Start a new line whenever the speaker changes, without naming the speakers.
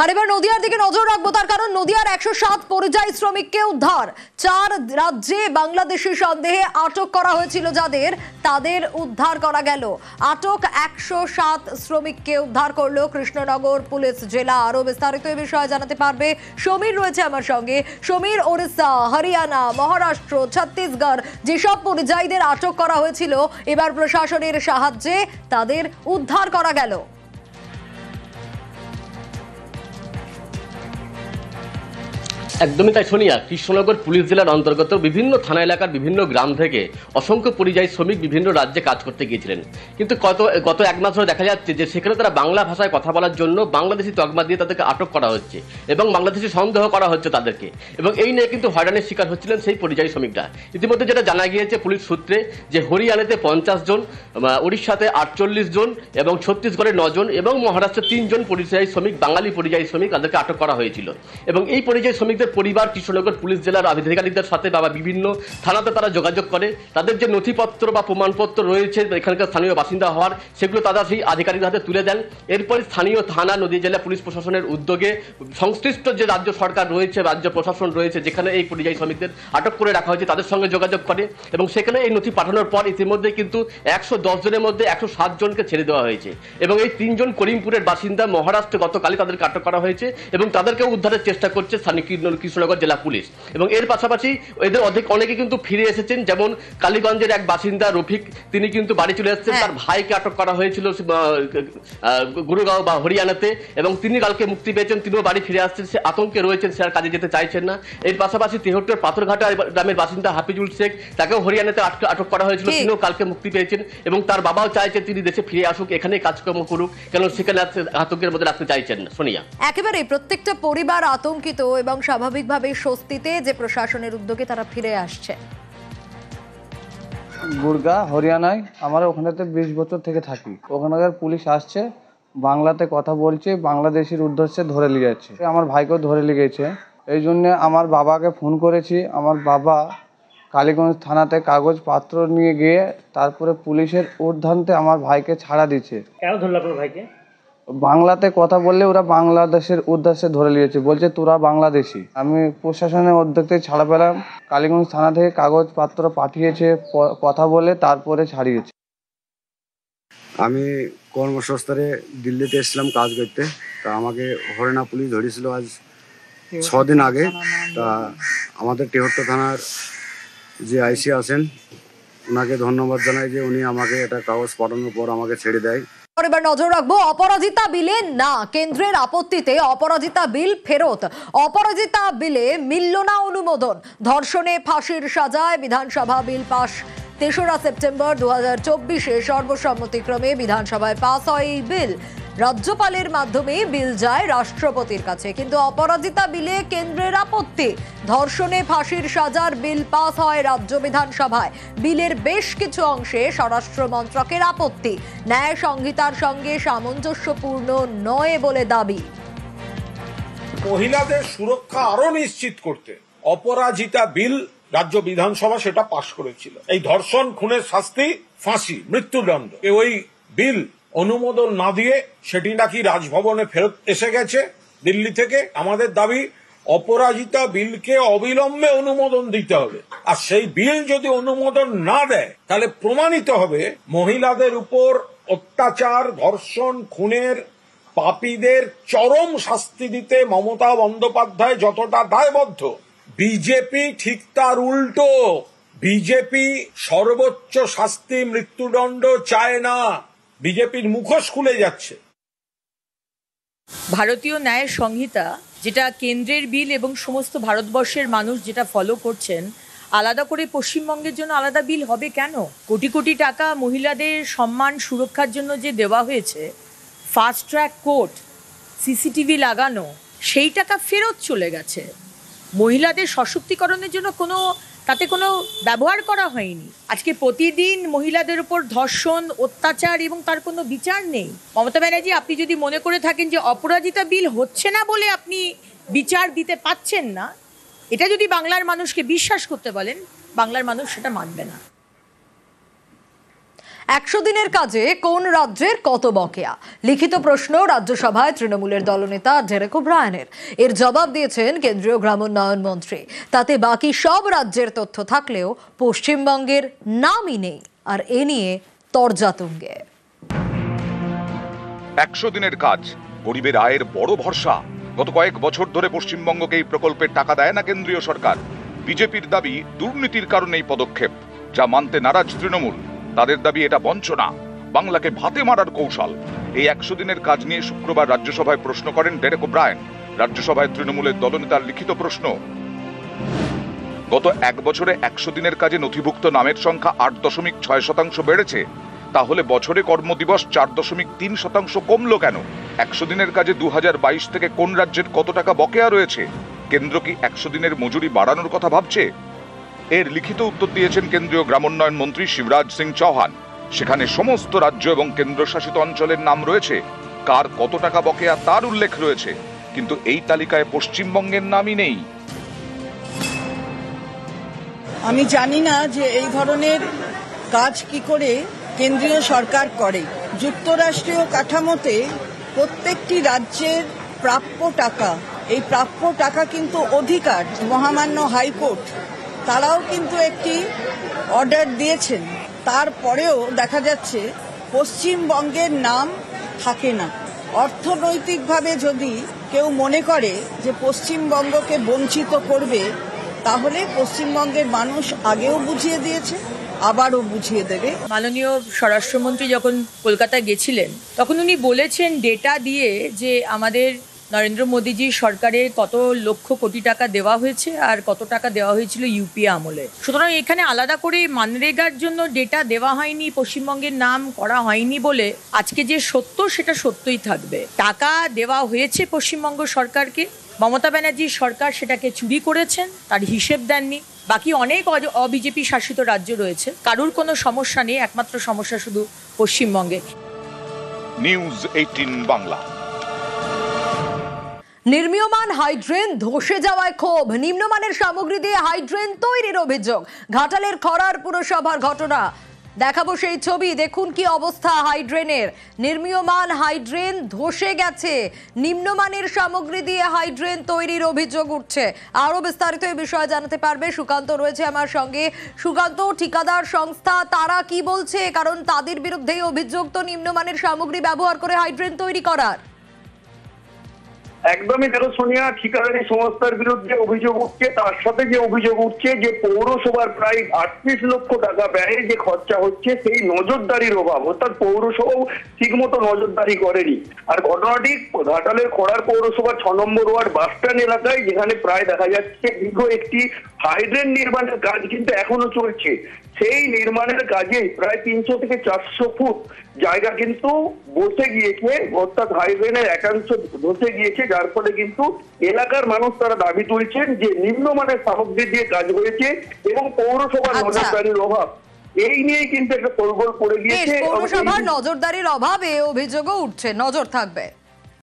আর এবার নদিয়ার দিকে নজর রাখবো, তার কারণ নদিয়ার 107 পরিযায়ী শ্রমিককে উদ্ধার। 4 রাজ্যে বাংলাদেশি সন্দেহে আটক করা হয়েছিল যাদের, তাদের উদ্ধার করা গেল। আটক 107 শ্রমিককে উদ্ধার করলো কৃষ্ণনগর পুলিশ জেলা। আরো বিস্তারিত এই বিষয়ে জানাতে পারবে সমীর, রয়েছে আমার সঙ্গে। সমীর, ওড়িশা, হরিয়ানা, মহারাষ্ট্র, ছত্তিশগড় যেসব পরিযায়ীদের আটক করা হয়েছিল, এবার প্রশাসনের সাহায্যে তাদের উদ্ধার করা গেল।
একদমই তাই সোনিয়া, কৃষ্ণনগর পুলিশ জেলার অন্তর্গত বিভিন্ন থানা এলাকার বিভিন্ন গ্রাম থেকে অসংখ্য পরিযায়ী শ্রমিক বিভিন্ন রাজ্যে কাজ করতে গিয়েছিলেন, কিন্তু গত এক মাস ধরে দেখা যাচ্ছে যে সেখানে তারা বাংলা ভাষায় কথা বলার জন্য বাংলাদেশি তকমা দিয়ে তাদেরকে আটক করা হচ্ছে এবং বাংলাদেশি সন্দেহ করা হচ্ছে তাদেরকে, এবং এই নিয়ে কিন্তু হয়রানির শিকার হচ্ছিলেন সেই পরিযায়ী শ্রমিকরা। ইতিমধ্যে যেটা জানা গিয়েছে পুলিশ সূত্রে যে হরিয়ানাতে 50 জন, উড়িষ্যাতে 48 জন এবং ছত্তিশগড়ে 9 জন এবং মহারাষ্ট্রে 3 জন পরিযায়ী শ্রমিক, বাঙালি পরিযায়ী শ্রমিক, তাদেরকে আটক করা হয়েছিল। এবং এই পরিযায়ী শ্রমিকদের পরিবার কৃষ্ণনগর পুলিশ জেলার আধিকারিকদের সাথে বা বিভিন্ন থানাতে তারা যোগাযোগ করে। তাদের যে নথিপত্র বা প্রমাণপত্র রয়েছে এখানকার স্থানীয় বাসিন্দা হওয়ার, সেগুলো তারা সেই আধিকারিকদের হাতে তুলে দেন। এরপরে স্থানীয় থানা, নদীয়া জেলা পুলিশ প্রশাসনের উদ্যোগে সংশ্লিষ্ট যে রাজ্য সরকার রয়েছে, রাজ্য প্রশাসন রয়েছে, যেখানে এই পরিযায়ী শ্রমিকদের আটক করে রাখা হয়েছে, তাদের সঙ্গে যোগাযোগ করে এবং সেখানে এই নথি পাঠানোর পর ইতিমধ্যে কিন্তু 110 জনের মধ্যে 107 জনকে ছেড়ে দেওয়া হয়েছে। এবং এই 3 জন করিমপুরের বাসিন্দা, মহারাষ্ট্রে গতকালই তাদেরকে আটক করা হয়েছে এবং তাদেরকে উদ্ধারের চেষ্টা করছে স্থানীয় কৃষ্ণনগর জেলা পুলিশ। এবং এর পাশাপাশি এদের অনেকে কিন্তু ফিরে এসেছেন, যেমন কালীগঞ্জের এক বাসিন্দা রফিক, তিনি কিন্তু বাড়ি চলে এসেছেন। তার ভাইকে আটক করা হয়েছিল গুরুগাঁও বা হরিয়ানাতে এবং তিনি কালকে মুক্তি পেয়েছেন, তিনিও বাড়ি ফিরে আসছেন। সে আতঙ্কে রয়েছেন, সে আর কাজে যেতে চাইছেন না। এর পাশাপাশি তেহট্টের পাথরঘাটা গ্রামের বাসিন্দা হাফিজুল শেখ, তাকেও হরিয়ানাতে আটক করা হয়েছিল, তিনিও কালকে মুক্তি পেয়েছেন এবং তার বাবাও চাইছেন তিনি দেশে ফিরে আসুক, এখানে কাজকর্ম করুক, কেন সেখানে আতঙ্কের মধ্যে রাখতে চাইছেন না। সোনিয়া,
একেবারে প্রত্যেকটা পরিবার আতঙ্কিত এবং স্বাভাবিকভাবে স্বস্তিতে যে প্রশাসনের উদ্যোগে তারা ফিরে আসছে।
গুরগা হরিয়ানায় আমরা ওখানেতে 20 বছর থেকে থাকি। ওখানকার পুলিশ আসছে, বাংলাতে কথা বলছে, বাংলাদেশের উদ্দেশ্যে ধরে নিয়ে যাচ্ছে। আমার ভাইকেও ধরে নিয়ে গেছে। এই জন্য আমার বাবাকে ফোন করেছি। আমার বাবা কালীগঞ্জ থানাতে কাগজপত্র নিয়ে গিয়ে তারপরে পুলিশের ঊর্ধ্বান্তে আমার ভাইকে ছাড়া দিচ্ছে।
কেন ধরল আপনার ভাইকে?
বাংলাতে কথা বললে ওরা বাংলাদেশের উদ্দেশ্যে ধরে নিয়েছে, বলছে তোরা বাংলাদেশি। আমি প্রশাসনের উদ্যোগে ছাড়া পেলাম। কালীগঞ্জ থানা থেকে কাগজপত্র পাঠিয়েছে, কথা বলে তারপরে ছাড়িয়েছে।
আমি কর্মসংস্থানে দিল্লিতে এসেছিলাম কাজ করতে। তা আমাকে হরিয়ানা পুলিশ ধরেছিল আজ 6 দিন আগে। তা আমাদের তেহট্ট থানার যে আইসি আছেন, ওনাকে ধন্যবাদ জানাই যে উনি আমাকে এটা কাগজ পাঠানোর পর আমাকে ছেড়ে দেয়।
এবার নজর রাখবো অপরাজিতা বিলে না, কেন্দ্রের আপত্তিতে অপরাজিতা বিল ফেরত। অপরাজিতা বিলে মিলল না অনুমোদন। ধর্ষণে ফাঁসির সাজায় বিধানসভা বিল পাশ 3রা সেপ্টেম্বর 2024-এ সর্বসম্মতিক্রমে বিধানসভায় পাস হয় এই বিল। রাজ্যপালের মাধ্যমে বিল যায় রাষ্ট্রপতির কাছে, কিন্তু অপরাজিতা বিলে কেন্দ্রের আপত্তি। ধর্ষণে ফাঁসির সাজার বিল পাস হয় রাজ্য বিধানসভায়। বিলের বেশ কিছু অংশে স্বরাষ্ট্র মন্ত্রকের আপত্তি। ন্যায় সংহিতার সঙ্গে সামঞ্জস্যপূর্ণ নয় বলে দাবি।
মহিলাদের সুরক্ষা আরো নিশ্চিত করতে অপরাজিতা বিল রাজ্য বিধানসভা সেটা পাশ করেছিল। এই ধর্ষণ, খুনের শাস্তি ফাঁসি, মৃত্যুদণ্ড, ওই বিল অনুমোদন না দিয়ে সেটি নাকি রাজভবনে ফেরত এসে গেছে দিল্লি থেকে। আমাদের দাবি অপরাজিতা বিলকে অবিলম্বে অনুমোদন দিতে হবে। আর সেই বিল যদি অনুমোদন না দেয় তাহলে প্রমাণিত হবে মহিলাদের উপর অত্যাচার, ধর্ষণ, খুনের পাপীদের চরম শাস্তি দিতে মমতা বন্দ্যোপাধ্যায় যতটা দায়বদ্ধ, বিজেপি ঠিক তার উল্টো। বিজেপি সর্বোচ্চ শাস্তি মৃত্যুদণ্ড চায় না, বিজেপির মুখোশ খুলে যাচ্ছে।
ভারতীয় ন্যায় সংহিতা, যেটা কেন্দ্রের বিল এবং সমস্ত ভারতবর্ষের মানুষ যেটা ফলো করছেন, আলাদা করে পশ্চিমবঙ্গের জন্য আলাদা বিল হবে কেন? কোটি কোটি টাকা মহিলাদের সম্মান সুরক্ষার জন্য যে দেওয়া হয়েছে, ফাস্ট ট্র্যাক কোর্ট, সিসিটিভি লাগানো, সেই টাকা ফেরত চলে গেছে। মহিলাদের সশক্তিকরণের জন্য তাতে কোনো ব্যবহার করা হয়নি। আজকে প্রতিদিন মহিলাদের উপর ধর্ষণ, অত্যাচার এবং তার কোনো বিচার নেই। মমতা ব্যানার্জি, আপনি যদি মনে করে থাকেন যে অপরাজিতা বিল হচ্ছে না বলে আপনি বিচার দিতে পাচ্ছেন না, এটা যদি বাংলার মানুষকে বিশ্বাস করতে বলেন, বাংলার মানুষ সেটা মানবে না।
100 দিনের কাজে কোন রাজ্যের কত বকেয়া? লিখিত প্রশ্ন রাজ্যসভায় তৃণমূলের দলনেতা ডেরেক ওব্রায়ানের। এর জবাব দিয়েছেন কেন্দ্রীয় গ্রামোন্নয়ন মন্ত্রী। তাতে বাকি সব রাজ্যের তথ্য থাকলেও পশ্চিমবঙ্গের নামই নেই, আর এ নিয়ে তরজা তুঙ্গে।
100 দিনের কাজ গরিবের আয়ের বড় ভরসা। গত কয়েক বছর ধরে পশ্চিমবঙ্গকে এই প্রকল্পের টাকা দেয় না কেন্দ্রীয় সরকার। বিজেপির দাবি দুর্নীতির কারণে এই পদক্ষেপ, যা মানতে নারাজ তৃণমূল। তাদের দাবি এটা বঞ্চনা, বাংলাকে ভাতে মারার কৌশল। এই 100 দিনের কাজ নিয়ে শুক্রবার রাজ্যসভায় প্রশ্ন করেন ডেরেক ওব্রায়ান। রাজ্যসভায় তৃণমূলের দলনেতার লিখিত প্রশ্ন। গত এক বছরে 100 দিনের কাজে নথিভুক্ত নামের সংখ্যা 8.6% বেড়েছে। তাহলে বছরে কর্মদিবস 4.3% কমলো কেন? 100 দিনের কাজে 2022 থেকে কোন রাজ্যের কত টাকা বকেয়া রয়েছে? কেন্দ্র কি 100 দিনের মজুরি বাড়ানোর কথা ভাবছে? এর লিখিত উত্তর দিয়েছেন কেন্দ্রীয় গ্রামোন্নয়ন মন্ত্রী শিবরাজ সিং চৌহান। সেখানে সমস্ত রাজ্য এবং কেন্দ্রশাসিত অঞ্চলের নাম রয়েছে, কার কত টাকা বকেয়া তার উল্লেখ রয়েছে, কিন্তু এই তালিকায় পশ্চিমবঙ্গের নামই নেই।
আমি জানি না যে এই ধরনের কাজ কি করে কেন্দ্রীয় সরকার করে। যুক্তরাষ্ট্রীয় কাঠামোতে প্রত্যেকটি রাজ্যের প্রাপ্য টাকা, এই প্রাপ্য টাকা কিন্তু অধিকার। মহামান্য হাইকোর্ট তারাও কিন্তু একটি অর্ডার দিয়েছেন, তারপরেও দেখা যাচ্ছে পশ্চিমবঙ্গের নাম থাকে না। অর্থনৈতিকভাবে যদি কেউ মনে করে যে পশ্চিমবঙ্গকে বঞ্চিত করবে, তাহলে পশ্চিমবঙ্গের মানুষ আগেও বুঝিয়ে দিয়েছে, আবারও বুঝিয়ে দেবে।
মাননীয় স্বরাষ্ট্রমন্ত্রী যখন কলকাতায় গেছিলেন, তখন উনি বলেছেন ডেটা দিয়ে যে আমাদের নরেন্দ্র মোদীজির সরকারে কত লক্ষ কোটি টাকা দেওয়া হয়েছে আর কত টাকা দেওয়া হয়েছিল ইউপিএ আমলে। সুতরাং এখানে আলাদা করে মানরেগার জন্য ডেটা দেওয়া হয়নি, পশ্চিমবঙ্গের নাম করা হয়নি বলে আজকে যে সত্য সেটা সত্যই থাকবে। টাকা দেওয়া হয়েছে পশ্চিমবঙ্গ সরকারকে, মমতা ব্যানার্জির সরকার সেটাকে চুরি করেছেন, তার হিসেব দেননি। বাকি অনেক অবিজেপি শাসিত রাজ্য রয়েছে, কারুর কোনো সমস্যা নেই, একমাত্র সমস্যা শুধু পশ্চিমবঙ্গে।
নিউজ 18 বাংলা।
নির্মীয়মান হাইড্রেন ধসে যাওয়ায় ক্ষোভ। নিম্নমানের সামগ্রী দিয়ে হাইড্রেন তৈরির অভিযোগ। ঘাটালের খড়ার পুরসভার ঘটনা। দেখাবো সেই ছবি। দেখুন কি অবস্থা হাইড্রেনের। নির্মীয়মান হাইড্রেন ধসে গেছে। নিম্নমানের সামগ্রী দিয়ে হাইড্রেন তৈরির অভিযোগ উঠছে। আরো বিস্তারিত এই বিষয়ে জানাতে পারবে সুকান্ত রয়েছে আমার সঙ্গে। সুকান্ত, ঠিকাদার সংস্থা তারা কি বলছে? কারণ তাদের বিরুদ্ধে অভিযোগ তো নিম্নমানের সামগ্রী ব্যবহার করে হাইড্রেন তৈরি করার।
একদমই দেখো সোনিয়া, ঠিকাদারি সংস্থার বিরুদ্ধে অভিযোগ উঠছে। তার সাথে যে অভিযোগ উঠছে যে পৌরসভার প্রায় 38 লক্ষ টাকা ব্যয়ে যে খরচা হচ্ছে সেই নজরদারির অভাব, অর্থাৎ পৌরসভাও ঠিকমতো নজরদারি করেনি। আর ঘটনাটি ঘাটালের খড়ার পৌরসভার 6 নম্বর ওয়ার্ড বাসস্ট্যান্ড এলাকায়, যেখানে প্রায় দেখা যাচ্ছে দীর্ঘ একটি হাইড্রেন নির্মাণের কাজ কিন্তু এখনো চলছে। সেই নির্মাণের কাজে প্রায় 300 থেকে 400 ফুট জায়গা কিন্তু বসে গিয়েছে, অর্থাৎ হাইড্রেনের একাংশ ধসে গিয়েছে, যার ফলে কিন্তু এলাকার মানুষ তারা দাবি তুলছেন যে নিম্নমানের সামগ্রী দিয়ে কাজ হয়েছে এবং পৌরসভার নজরদারির অভাব। এই নিয়ে কিন্তু একটা তোলগোল পড়ে গিয়েছে।
পৌরসভার নজরদারির অভাবে অভিযোগও উঠছে, নজর থাকবে।